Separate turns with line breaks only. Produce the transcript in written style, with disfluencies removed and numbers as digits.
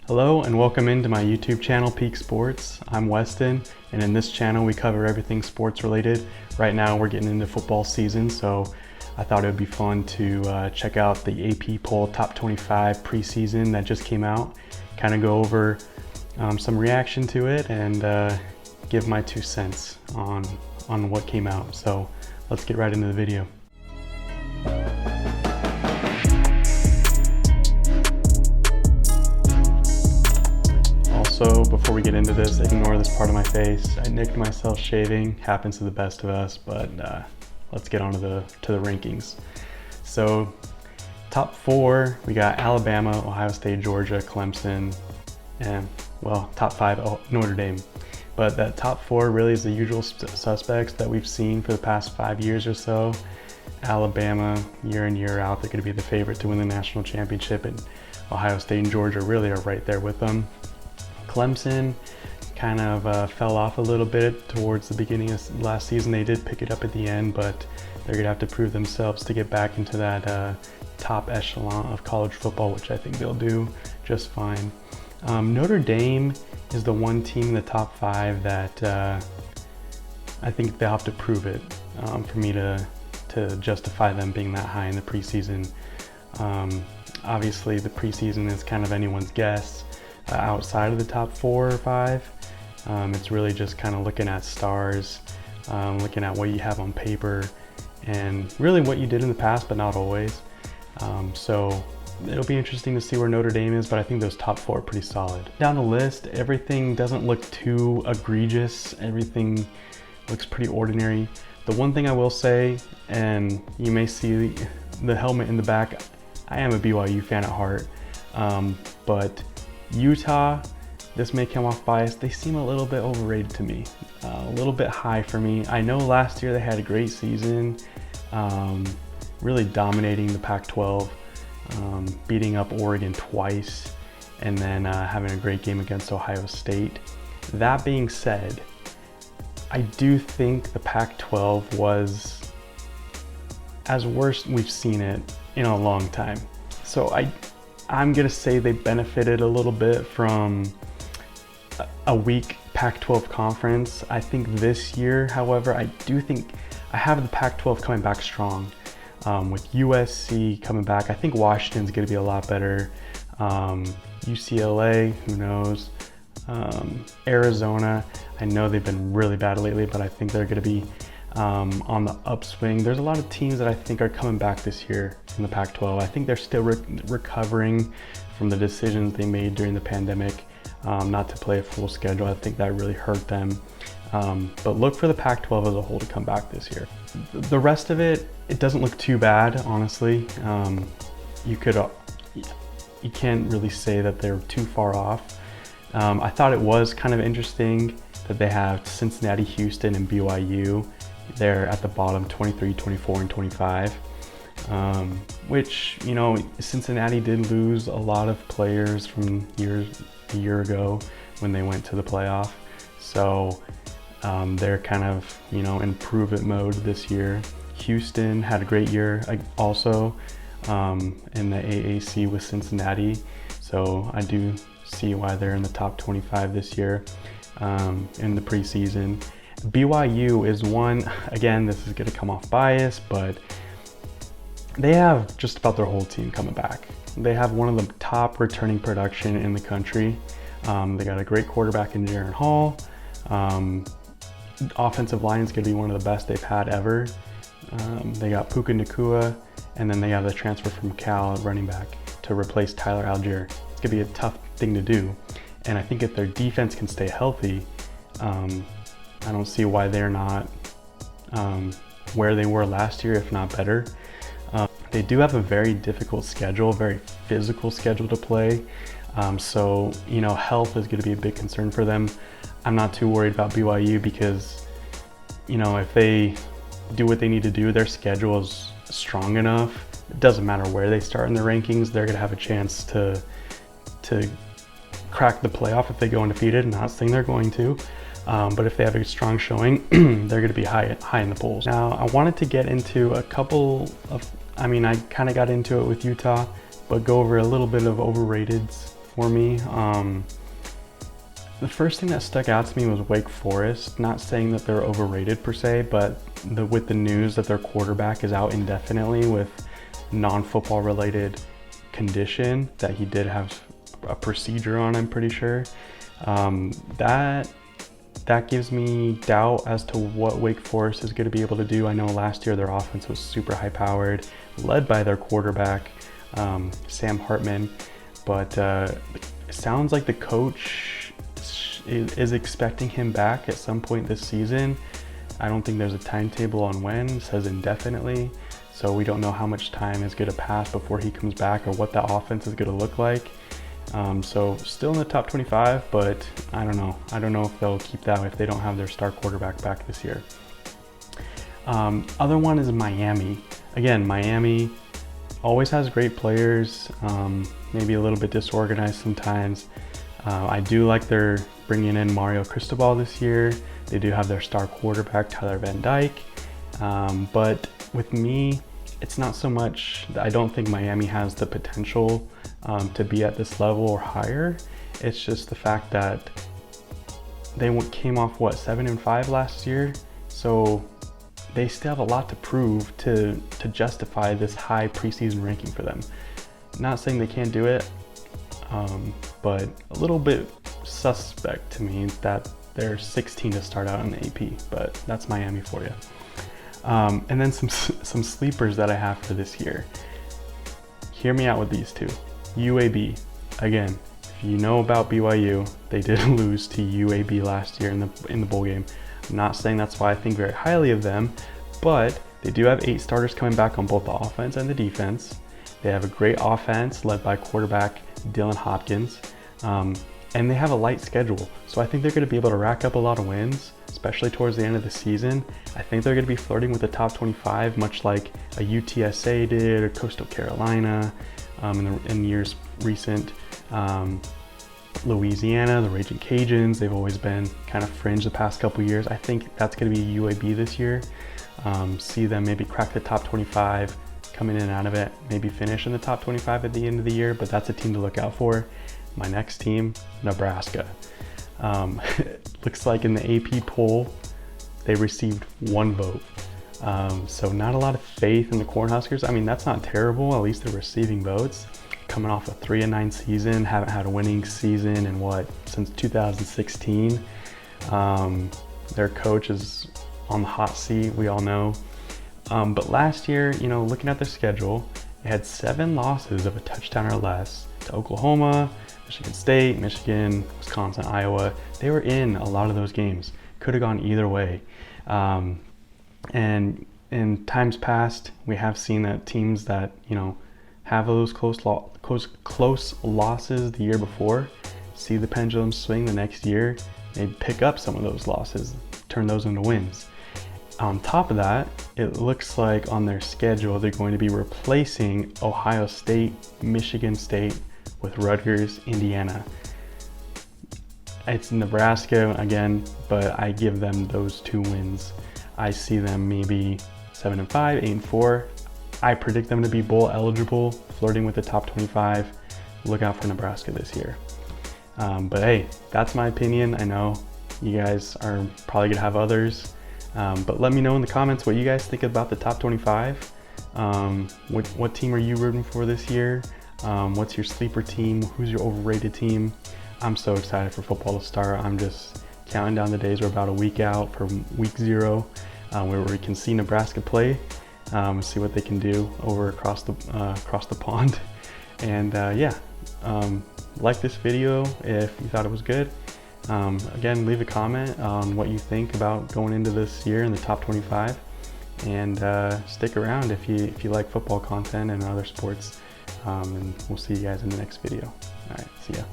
Hello and welcome into my YouTube channel, Peak Sports. I'm Weston, and in this channel we cover everything sports related. Right now we're getting into football season, so I thought it would be fun to check out the AP poll top 25 preseason that just came out, kind of go over some reaction to it and give my 2 cents on what came out. So let's get right into the video. Also, before we get into this, ignore this part of my face. I nicked myself shaving, happens to the best of us, but let's get on to the rankings. So, top 4, we got Alabama, Ohio State, Georgia, Clemson, and, well, top 5, Notre Dame. But that top 4 really is the usual suspects that we've seen for the past 5 years or so. Alabama, year in, year out, they're going to be the favorite to win the national championship, and Ohio State and Georgia really are right there with them. Clemson kind of fell off a little bit towards the beginning of last season. They did pick it up at the end, but they're gonna have to prove themselves to get back into that top echelon of college football, which I think they'll do just fine. Notre Dame is the one team in the top 5 that I think they'll have to prove it for me to justify them being that high in the preseason. Obviously the preseason is kind of anyone's guess. Outside of the top 4 or 5, it's really just kind of looking at stars, looking at what you have on paper, and really what you did in the past, but not always. So it'll be interesting to see where Notre Dame is, but I think those top 4 are pretty solid. Down the list, everything doesn't look too egregious. Everything looks pretty ordinary. The one thing I will say, and you may see the helmet in the back, I am a BYU fan at heart, but Utah, this may come off biased, they seem a little bit overrated to me, a little bit high for me. I know last year they had a great season, really dominating the Pac-12, beating up Oregon twice, and then having a great game against Ohio State. That being said, I do think the Pac-12 was as worst we've seen it in a long time. So I'm gonna say they benefited a little bit from a weak Pac-12 conference. I think this year, however, I do think I have the Pac-12 coming back strong. With USC coming back, I think Washington's gonna be a lot better. UCLA, who knows? Arizona, I know they've been really bad lately, but I think they're gonna be on the upswing. There's a lot of teams that I think are coming back this year in the Pac-12. I think they're still recovering from the decisions they made during the pandemic, not to play a full schedule. I think that really hurt them. But look for the Pac-12 as a whole to come back this year. The rest of it doesn't look too bad, honestly. You can't really say that they're too far off. I thought it was kind of interesting that they have Cincinnati, Houston, and BYU. They're at the bottom, 23, 24, and 25, which, you know, Cincinnati did lose a lot of players from a year ago when they went to the playoff. So they're kind of, you know, in prove-it mode this year. Houston had a great year also in the AAC with Cincinnati. So I do see why they're in the top 25 this year in the preseason. BYU is one, again, this is going to come off bias, but they have just about their whole team coming back. They have one of the top returning production in the country. They got a great quarterback in Jaren Hall. Offensive line is going to be one of the best they've had ever. They got Puka Nacua, and then they have the transfer from Cal running back to replace Tyler Algier. It's going to be a tough thing to do. And I think if their defense can stay healthy, I don't see why they're not where they were last year, if not better. They do have a very difficult schedule, very physical schedule to play. So, you know, health is going to be a big concern for them. I'm not too worried about BYU because, you know, if they do what they need to do, their schedule is strong enough. It doesn't matter where they start in the rankings, they're going to have a chance to crack the playoff if they go undefeated. Not saying they're going to. But if they have a strong showing, they're going to be high in the polls. Now, I wanted to get into a couple of, I kind of got into it with Utah, but go over a little bit of overrateds for me. The first thing that stuck out to me was Wake Forest. Not saying that they're overrated per se, but with the news that their quarterback is out indefinitely with non-football related condition that he did have a procedure on, I'm pretty sure. That gives me doubt as to what Wake Forest is going to be able to do. I know last year their offense was super high powered, led by their quarterback, Sam Hartman, but it sounds like the coach is expecting him back at some point this season. I don't think there's a timetable on when. It says indefinitely, so we don't know how much time is going to pass before he comes back or what that offense is going to look like. So still in the top 25, but I don't know. I don't know if they'll keep that if they don't have their star quarterback back this year. Other one is Miami. Again, Miami always has great players, maybe a little bit disorganized sometimes. I do like their bringing in Mario Cristobal this year. They do have their star quarterback, Tyler Van Dyke. But with me, it's not so much, I don't think Miami has the potential to be at this level or higher. It's just the fact that they came off, 7-5 last year? So they still have a lot to prove to justify this high preseason ranking for them. Not saying they can't do it, but a little bit suspect to me that they're 16 to start out in the AP, but that's Miami for you. And then some sleepers that I have for this year. Hear me out with these two. UAB. Again, if you know about BYU, they did lose to UAB last year in the bowl game. I'm not saying that's why I think very highly of them, but they do have 8 starters coming back on both the offense and the defense. They have a great offense led by quarterback Dylan Hopkins, and they have a light schedule. So I think they're going to be able to rack up a lot of wins, especially towards the end of the season. I think they're going to be flirting with the top 25, much like a UTSA did or Coastal Carolina in years recent. Louisiana, the Raging Cajuns, they've always been kind of fringe the past couple years. I think that's going to be UAB this year. See them maybe crack the top 25, coming in and out of it, maybe finish in the top 25 at the end of the year, but that's a team to look out for. My next team, Nebraska. Looks like in the AP poll, they received 1 vote. So not a lot of faith in the Cornhuskers. I mean, that's not terrible. At least they're receiving votes. Coming off a 3-9 season, haven't had a winning season in since 2016. Their coach is on the hot seat, we all know. But last year, looking at their schedule, they had 7 losses of a touchdown or less to Oklahoma, Michigan State, Michigan, Wisconsin, Iowa. They were in a lot of those games. Could have gone either way. And in times past, we have seen that teams that, have those close losses the year before, see the pendulum swing the next year, maybe pick up some of those losses, turn those into wins. On top of that, it looks like on their schedule, they're going to be replacing Ohio State, Michigan State with Rutgers, Indiana. It's Nebraska again, but I give them those 2 wins. I see them maybe 7-5, 8-4. I predict them to be bowl eligible, flirting with the top 25. Look out for Nebraska this year. But hey, that's my opinion. I know you guys are probably gonna have others, but let me know in the comments what you guys think about the top 25. What team are you rooting for this year? What's your sleeper team? Who's your overrated team? I'm so excited for football to start. I'm just counting down the days. We're about a week out from week 0, where we can see Nebraska play, see what they can do over across the pond. And like this video if you thought it was good. Again, leave a comment on what you think about going into this year in the top 25, and stick around if you like football content and other sports. And we'll see you guys in the next video. All right, see ya.